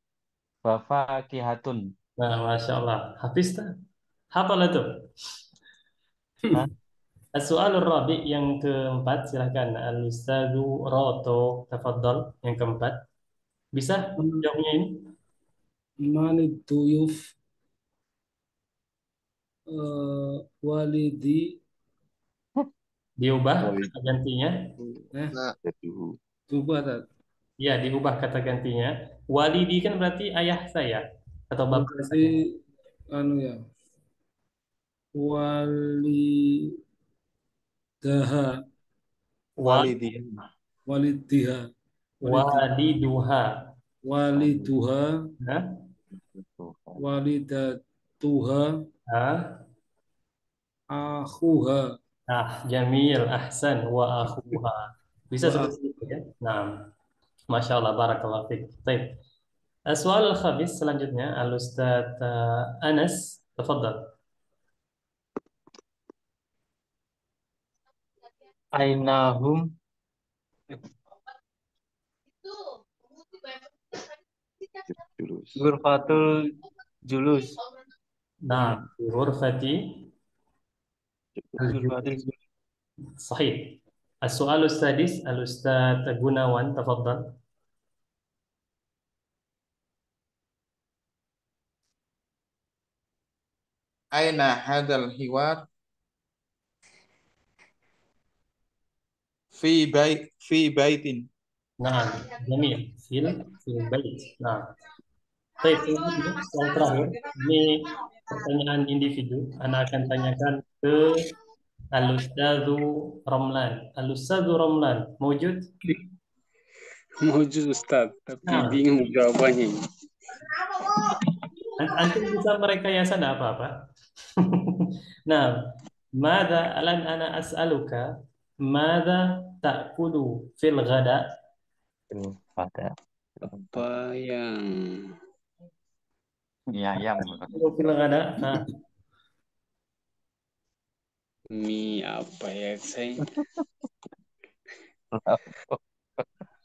wa fakihatun. Nah, Masya Allah. Hafiz tak? Hafal itu. Hah? As-soal al-rabi, yang keempat, silahkan Al-Ustaz Roto. Tafadhal. Yang keempat. Bisa jawabnya ini? Manid duyuf. Walidi. Diubah kata gantinya. Coba tak? Ya, diubah kata gantinya. Walidi kan berarti ayah saya atau bapak Berarti saya. anu ya. Walidaha. Walidiyah. Walidiha. Waliduha. Waliduha. Hah? Walidatuha. Hah? Akhuha. Ah, jamil, ahsan, wa akhuha. Bisa Wa seperti itu ya. Nah, Masya Allah, barakallahu fiik. Baik. Soal al-khabis selanjutnya, Al-Ustaz Anas, tafadhal. Ainahum Ghurfatul julus. Nah, ghurfati Ghurfatul julus. sahih. السؤال السادس الأستاذ Gunawan تفضل. Aina hadzal hiwar fi baitin. Nah, jamil. Fil bait. Nah, baik, selanjutnya soal terakhir. Ini pertanyaan individu. Anda akan tanyakan ke Al-Ustadzu Romlan. Al-Ustadzu Romlan, mewujud? Mewujud Ustaz, tapi Nah, bingung jawabannya. antum bisa merekayasa enggak apa-apa. Nah, mada alan ana as'aluka mada ta'kulu fil ghada? Pada Apa yang mie ayam. Ta'kulu fil ghada. Nah, mie apa ya saya?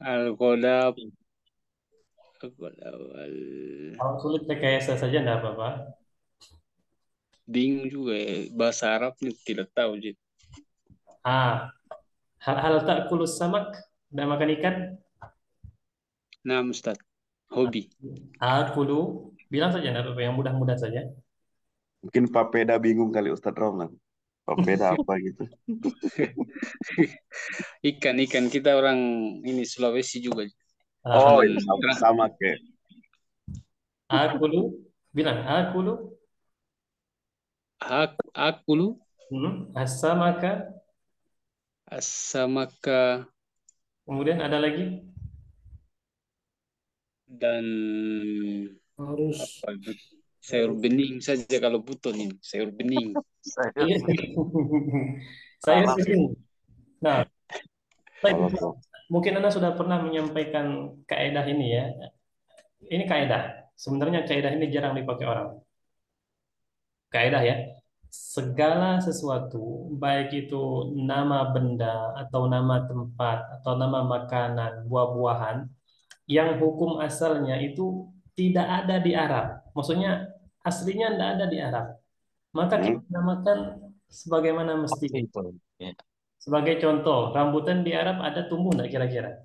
Al-Qadab. kalau sulit rekayasa saja enggak apa-apa. Bingung juga ya. Bahasa Arabnya tidak tahu. Jid. Hal ta'kulu samak? Enggak makan ikan? Nah, Ustaz. Hobi. Akulu, bilang saja enggak apa-apa, yang mudah-mudah saja. Mungkin Papeda bingung kali Ustadz Romlan. Papeda apa gitu. Ikan kita orang ini Sulawesi juga. Oh, sama kayak. Akulu, bilang akulu. Akulu. Asamaka. Asamaka. Kemudian ada lagi. Dan harus apa, sayur bening saja kalau butuh nih, sayur bening. Sayur bening. Nah, mungkin Anda sudah pernah menyampaikan kaidah ini ya. Ini kaidah. Sebenarnya kaidah ini jarang dipakai orang. Kaidah ya. Segala sesuatu, baik itu nama benda atau nama tempat atau nama makanan, buah-buahan, yang hukum asalnya itu tidak ada di Arab. Maksudnya aslinya tidak ada di Arab. Maka kita namakan sebagaimana mestinya. Sebagai contoh, rambutan di Arab ada tumbuh tidak kira-kira?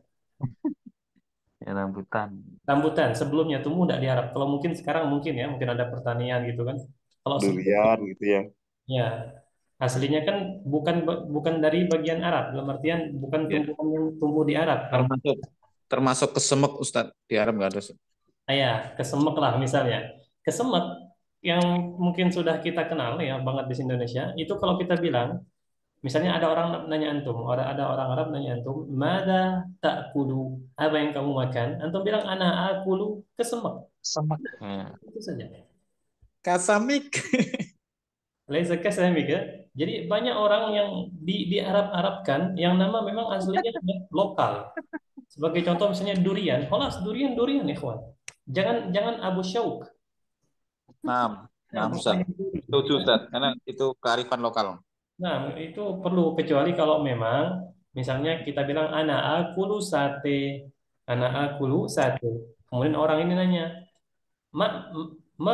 Ya, rambutan. Rambutan sebelumnya tumbuh tidak di Arab? Kalau mungkin sekarang mungkin ya, mungkin ada pertanian gitu kan. Kalau durian gitu ya. Ya, aslinya kan bukan dari bagian Arab, dalam artian bukan tumbuhan yang tumbuh di Arab. Termasuk kesemek Ustadz, di Arab nggak ada. Ya, kesemek lah misalnya. Kesemek yang mungkin sudah kita kenal ya banget di Indonesia, itu kalau kita bilang, misalnya ada orang nanya antum, ada orang Arab nanya antum, "Mada ta'kulu?" Apa yang kamu makan? Antum bilang, "Ana akulu kesemek." Semek. Itu saja. Kasamik. Laisa kasamik ya. Jadi banyak orang yang di Arab-Arabkan yang nama memang aslinya lokal. Sebagai contoh misalnya durian, kholas durian ikhwan. Jangan Abu Syauk. Nah, Ustaz. Setuju Ustaz, karena itu kearifan lokal. Nah, itu perlu kecuali kalau memang misalnya kita bilang ana akulu sate. Kemudian orang ini nanya, ma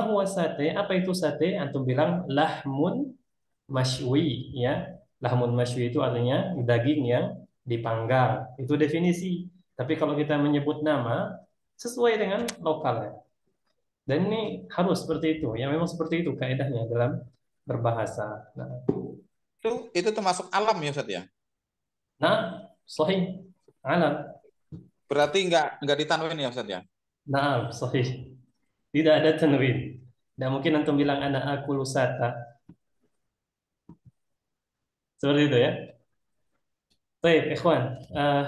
huwa sate? Apa itu sate? Antum bilang lahmun masywi ya. Lahmun masywi itu artinya daging yang dipanggang. Itu definisi. Tapi kalau kita menyebut nama sesuai dengan lokalnya. Dan ini harus seperti itu. Ya memang seperti itu kaidahnya dalam berbahasa. Nah, itu termasuk alam ya Ustaz ya? Nah, sahih. Alam. Berarti nggak ditanwin ya Ustaz ya? Nah, sahih. Tidak ada tanwin. Tidak mungkin antum bilang ana akulu sata. Seperti itu ya. Baik, ikhwan.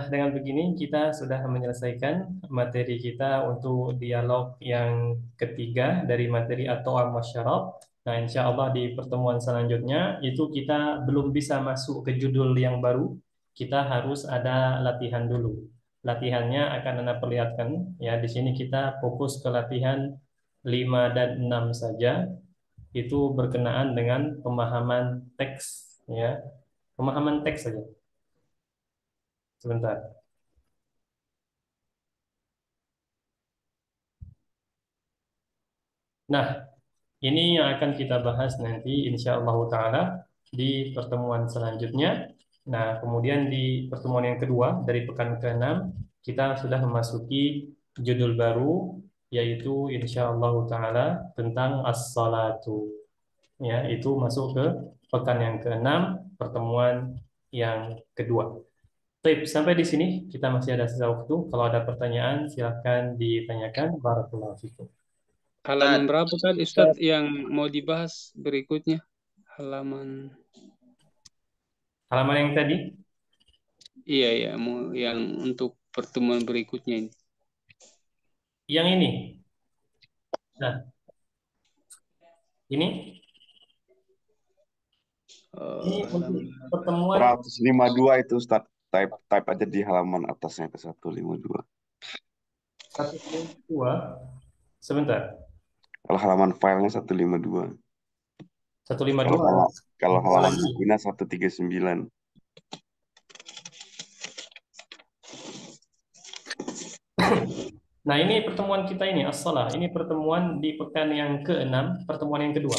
Dengan begini kita sudah menyelesaikan materi kita untuk dialog yang ketiga dari materi at-ta'am wasyarab. Nah, insya Allah di pertemuan selanjutnya itu kita belum bisa masuk ke judul yang baru. Kita harus ada latihan dulu. Latihannya akan Anda perlihatkan ya. Di sini kita fokus ke latihan 5 dan 6 saja. Itu berkenaan dengan pemahaman teks ya. Pemahaman teks saja. Sebentar. Nah, ini yang akan kita bahas nanti insya Allah Ta'ala di pertemuan selanjutnya. Nah, kemudian di pertemuan yang kedua dari pekan ke-6 kita sudah memasuki judul baru yaitu insyaallah taala tentang as-salatu. Ya, itu masuk ke pekan yang ke-6 pertemuan yang kedua. Baik, sampai di sini kita masih ada sisa waktu. Kalau ada pertanyaan silakan ditanyakan. Barakallahu fikum. Halaman berapa tadi Ustadz yang mau dibahas berikutnya? Halaman Halaman yang tadi? iya mau yang untuk pertemuan berikutnya ini. Yang ini. Nah, ini untuk pertemuan 152 itu Ustaz. Type aja di halaman atasnya ke 152. 152. Sebentar. Kalau halaman filenya 152. 152. Kalau halaman bukunya 139. Nah, ini pertemuan kita ini, as-shalah. Ini pertemuan di pekan yang ke-6, pertemuan yang kedua.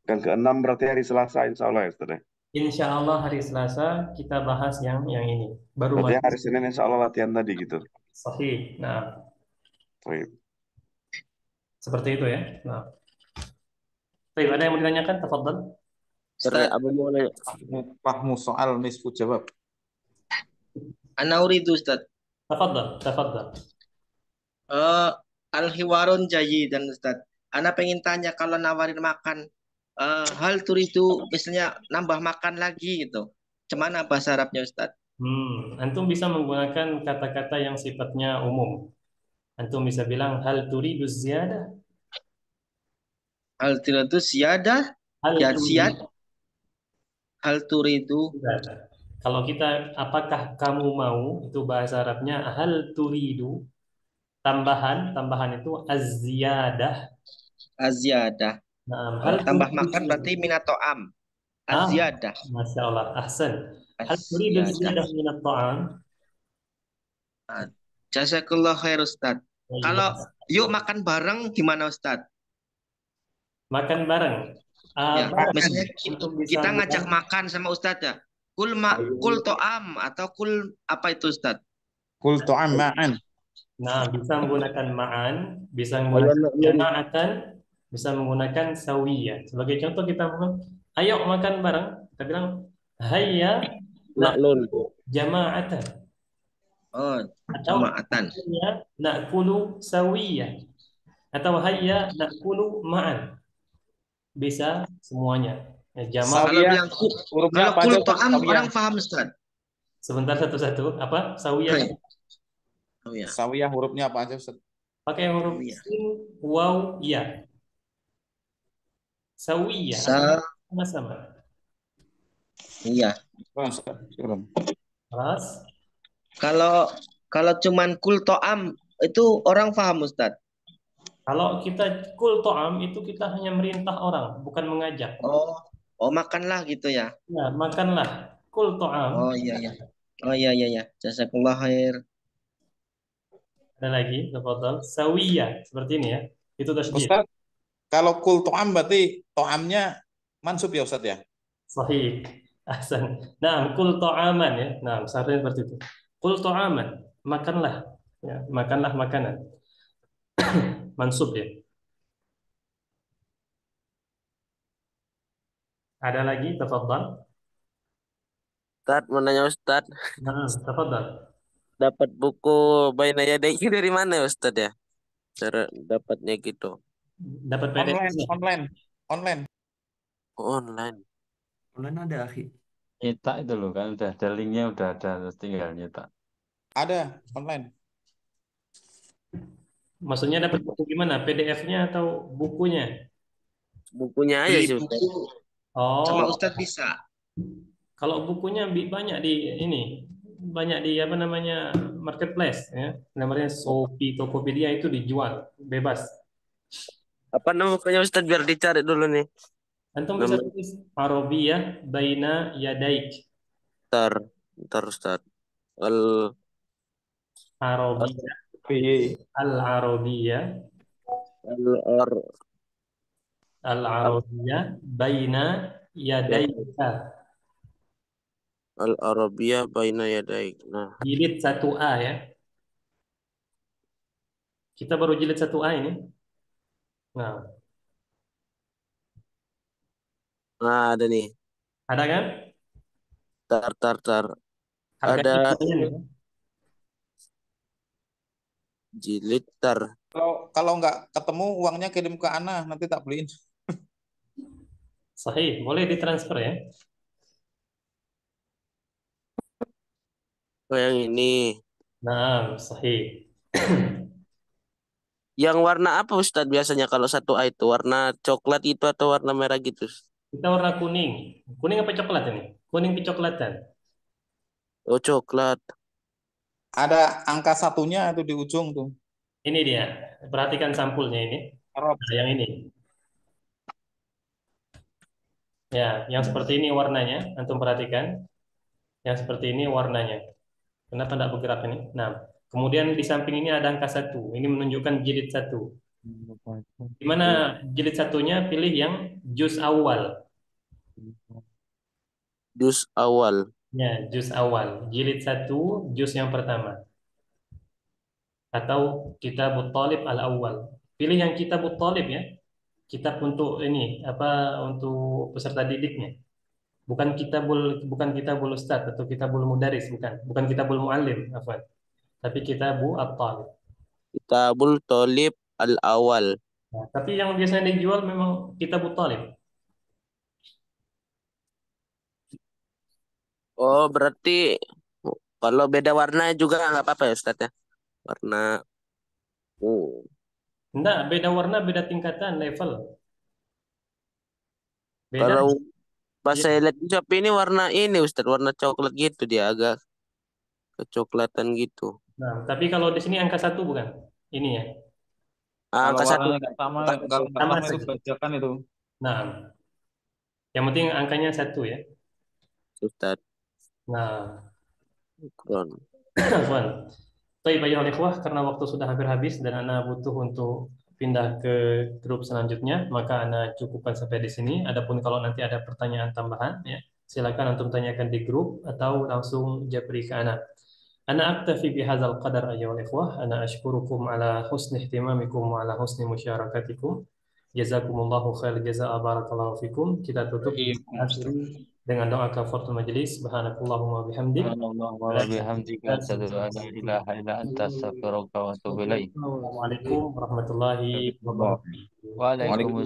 Yang ke-6 berarti hari Selasa insya Allah ya Ustaz ya? Insya Allah hari Selasa kita bahas yang ini. Baru berarti masuk. hari Senin insya Allah latihan tadi gitu. Sahih. Nah, Baik. seperti itu ya. Nah. Baik, ada yang mau ditanyakan? Tafadhal. Ustaz, Abu mau nanya. Fahmu soal nisfu jawab. Ana uridu Ustaz. Tafadhal. Al-hiwarun dan Ustaz. Ana pengen tanya kalau nawarin makan hal turidu misalnya nambah makan lagi gitu. Cemana bahasa Arabnya Ustaz? Antum bisa menggunakan kata-kata yang sifatnya umum. Antum bisa bilang hal turidu ziyadah. Hal turidu ziyadah? Ya ziyad. Hal turidu. Kalau kita apakah kamu mau itu bahasa Arabnya hal turidu. Tambahan itu az-ziyadah. Az-ziyadah. Nah, tambah makan berarti minat to'am. Az-ziyadah. Masya Allah, ahsan. Hal turidu ziyadah minat to'am. Jazakallah khair Ustaz. Kalau yuk makan bareng gimana Ustaz? Makan bareng. Ya, misalnya kita ngajak makan sama Ustaz ya. Kul to'am atau kul apa itu Ustaz? Kul to'am ma'an. Nah, bisa menggunakan ma'an, bisa menggunakan jama'atan, bisa menggunakan sawiyah. Sebagai contoh kita bilang, ayo makan bareng. Kita bilang, hayya jama'atan. Oh, jama'atan. Hayya na'kulu sawiyah. Atau hayya na'kulu ma'an. Bisa semuanya. Kalau bilang kul to'am orang paham Ustaz. Sebentar satu-satu. Apa? Sawiyah. Sawiyah hurufnya apa aja Ustaz? Pakai huruf sin, waw, ya. Sawiyah. Sama-sama. Iya. Terus? Kalau cuman kul to'am itu orang paham Ustaz. Kalau kita kul to'am itu kita hanya merintah orang, bukan mengajak. Oh makanlah gitu ya. Ya, makanlah. Kul to'am. Oh iya. Jazakallah khair. Ada lagi, tafadhal. Sawiyah, seperti ini ya. Itu tasydid. Ustaz, kalau kul to'am berarti to'amnya mansub ya Ustaz ya? Sahih. Ahsan. Nah, kul to'aman ya. Nah, seharusnya seperti itu. Kul to'aman, makanlah. Ya, makanlah makanan. Mansub ya. Ada lagi, tafadhal. Ustaz, mau nanya Ustaz. Nah, tafadhal. Dapat buku Baina Yadayhi dari mana Ustaz ya? Cara dapatnya gitu. Dapat PDF. Online. Online ada akhi. Nyetak itu loh kan udah ada linknya, udah ada, terus tinggal nyetak. Ada online. Maksudnya dapat buku gimana? PDF-nya atau bukunya? Bukunya aja sih Ustaz. Oh. Sama Ustaz bisa. Kalau bukunya banyak di ini, banyak di apa namanya marketplace ya, namanya Shopee, Tokopedia itu dijual bebas. Apa nama bukunya Ustaz biar dicari dulu nih. Antum bisa tulis Arabiyah Baina Yadaik. Ntar Ustaz. Al-Arabiyah Baina Yadaika. Al-Arabiyah baina yadaik. Nah, Jilid 1A ya. Kita baru jilid 1A ini. Nah, ada nih. ada kan? Tar. Harganya Ada lumayan ya. jilid tar. Kalau nggak ketemu uangnya kirim ke Ana, nanti tak beliin. Sahih, boleh ditransfer ya. Oh, yang ini. Nah, sahih. Yang warna apa Ustadz biasanya kalau 1A itu? Warna coklat itu atau warna merah gitu? Kita warna kuning. Kuning apa coklat ini? Kuning kecoklatan. Oh, coklat. Ada angka satunya itu di ujung tuh. Ini dia. Perhatikan sampulnya ini. Arab. Nah, yang ini. Ya, yang seperti ini warnanya. Antum perhatikan. Yang seperti ini warnanya. Kenapa tidak bergerak ini? Nah, kemudian di samping ini ada angka 1. Ini menunjukkan jilid 1. Di mana jilid satunya? Pilih yang juz awal. Juz awal. Ya, juz awal. Jilid 1, juz yang pertama. Atau Kitabut Thalib al-awwal. Pilih yang Kitabut Thalib ya. Kitab untuk ini untuk peserta didiknya. Bukan kitabul ustaz atau kitabul mudaris, bukan kitabul muallim, afwan. Tapi kitabu at-talib. Kitabul Thalib al-awal. Nah, tapi yang biasanya dijual memang kitabut talib. Oh, berarti kalau beda warna juga nggak apa-apa ya Ustadz ya? Warna. Enggak, beda warna, beda tingkatan, level. Beda. Kalau pas Iya. saya lihat di Shopee ini warna ini Ustadz, warna coklat gitu, dia agak kecoklatan gitu. Nah, tapi kalau di sini angka 1 bukan? Ini ya. Angka Kalau 1. warnanya nggak sama, kalau nggak Sama sama itu saja. bajakan itu. Nah, yang penting angkanya 1 ya. Ustadz. Nah, Kron. afwan. Baik, ayuhal ikhwah, karena waktu sudah hampir habis dan Ana butuh untuk pindah ke grup selanjutnya, maka Ana cukupkan sampai di sini. Adapun kalau nanti ada pertanyaan tambahan, ya, silakan antum tanyakan di grup atau langsung japri ke Ana. Ana aktafi bihadzal qadar ayuhal ikhwah. Ana ashkurukum ala husni ihtimamikum wa ala husni musyarakatikum. Jazakumullahu khair jazaa, barakallahu fikum. Kita tutup akhiri dengan doa kafaratul majelis. Subhanakallahumma bihamdik. Subhanallah wa bihamdika asyhadu an la ilaha illa anta astaghfiruka wa atubu ilaik. Assalamualaikum warahmatullahi wabarakatuh. Waalaikumsalam.